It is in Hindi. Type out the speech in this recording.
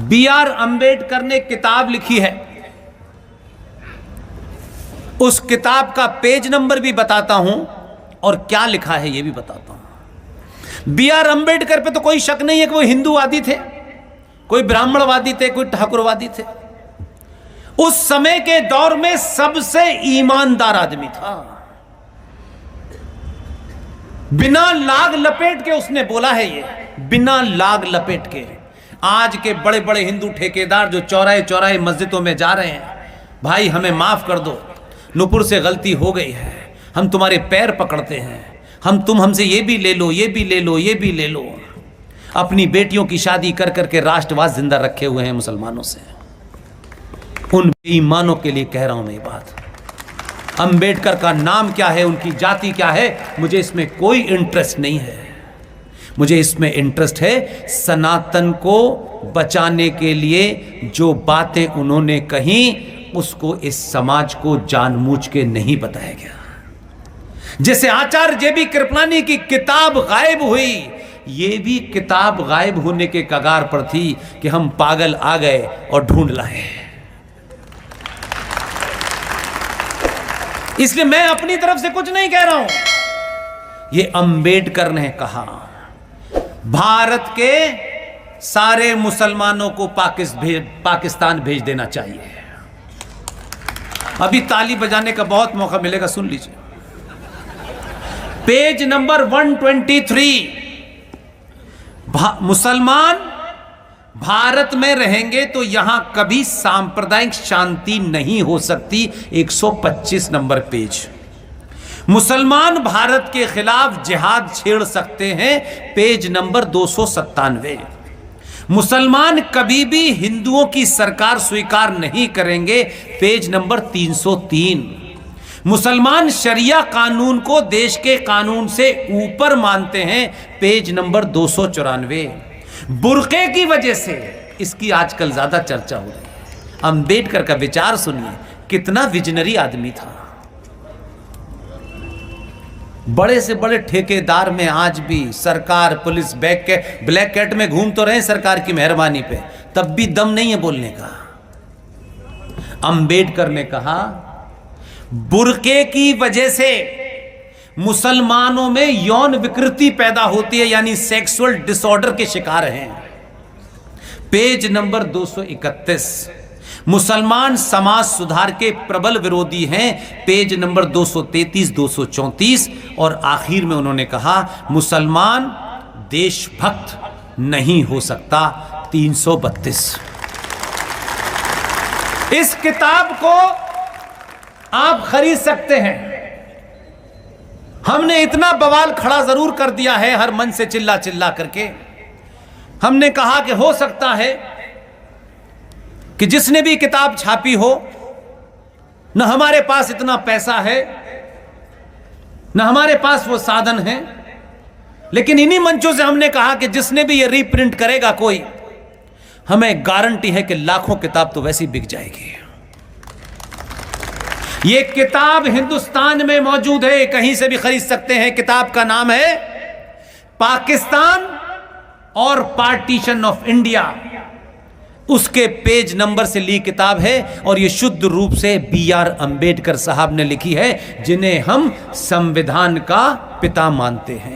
B.R. अंबेडकर ने किताब लिखी है, उस किताब का पेज नंबर भी बताता हूं और क्या लिखा है यह भी बताता हूं। B.R. अंबेडकर पे तो कोई शक नहीं है कि वो हिंदूवादी थे, कोई ब्राह्मणवादी थे, कोई ठाकुरवादी थे। उस समय के दौर में सबसे ईमानदार आदमी था। बिना लाग लपेट के उसने बोला है, ये बिना लाग लपेट के। आज के बड़े बड़े हिंदू ठेकेदार जो चौराहे चौराहे मस्जिदों में जा रहे हैं, भाई हमें माफ कर दो, नुपुर से गलती हो गई है, हम तुम्हारे पैर पकड़ते हैं, तुम हमसे ये भी ले लो, ये भी ले लो, ये भी ले लो। अपनी बेटियों की शादी कर करके राष्ट्रवाद जिंदा रखे हुए हैं मुसलमानों से। उन बेईमानों के लिए कह रहा हूं मैं ये बात। अंबेडकर का नाम क्या है, उनकी जाति क्या है, मुझे इसमें कोई इंटरेस्ट नहीं है। मुझे इसमें इंटरेस्ट है सनातन को बचाने के लिए जो बातें उन्होंने कही, उसको इस समाज को जानबूझ के नहीं बताया गया। जैसे आचार्य जे बी कृपलानी की किताब गायब हुई, ये भी किताब गायब होने के कगार पर थी कि हम पागल आ गए और ढूंढ लाए। इसलिए मैं अपनी तरफ से कुछ नहीं कह रहा हूं, ये अंबेडकर ने कहा। भारत के सारे मुसलमानों को पाकिस्तान भेज देना चाहिए। अभी ताली बजाने का बहुत मौका मिलेगा, सुन लीजिए। पेज नंबर 123, मुसलमान भारत में रहेंगे तो यहां कभी सांप्रदायिक शांति नहीं हो सकती। 125 नंबर पेज। मुसलमान भारत के खिलाफ जिहाद छेड़ सकते हैं, पेज नंबर 297। मुसलमान कभी भी हिंदुओं की सरकार स्वीकार नहीं करेंगे, पेज नंबर 303। मुसलमान शरिया कानून को देश के कानून से ऊपर मानते हैं, पेज नंबर 294। बुर्के की वजह से इसकी आजकल ज्यादा चर्चा हो रही है। अंबेडकर का विचार सुनिए, कितना विजनरी आदमी था। बड़े से बड़े ठेकेदार में आज भी सरकार पुलिस ब्लैक कैट में घूम तो रहे सरकार की मेहरबानी पे, तब भी दम नहीं है बोलने का। अंबेडकर ने कहा बुर्के की वजह से मुसलमानों में यौन विकृति पैदा होती है, यानी सेक्सुअल डिसऑर्डर के शिकार हैं, पेज नंबर 231। मुसलमान समाज सुधार के प्रबल विरोधी हैं, पेज नंबर 233, 234। और आखिर में उन्होंने कहा मुसलमान देशभक्त नहीं हो सकता, 332। इस किताब को आप खरीद सकते हैं। हमने इतना बवाल खड़ा जरूर कर दिया है हर मन से चिल्ला चिल्ला करके। हमने कहा कि हो सकता है कि जिसने भी किताब छापी हो, न हमारे पास इतना पैसा है, न हमारे पास वो साधन है, लेकिन इन्हीं मंचों से हमने कहा कि जिसने भी ये रीप्रिंट करेगा कोई, हमें गारंटी है कि लाखों किताब तो वैसी बिक जाएगी। ये किताब हिंदुस्तान में मौजूद है, कहीं से भी खरीद सकते हैं। किताब का नाम है पाकिस्तान और पार्टीशन ऑफ इंडिया। उसके पेज नंबर से ली किताब है और ये शुद्ध रूप से B.R. अंबेडकर साहब ने लिखी है, जिन्हें हम संविधान का पिता मानते हैं।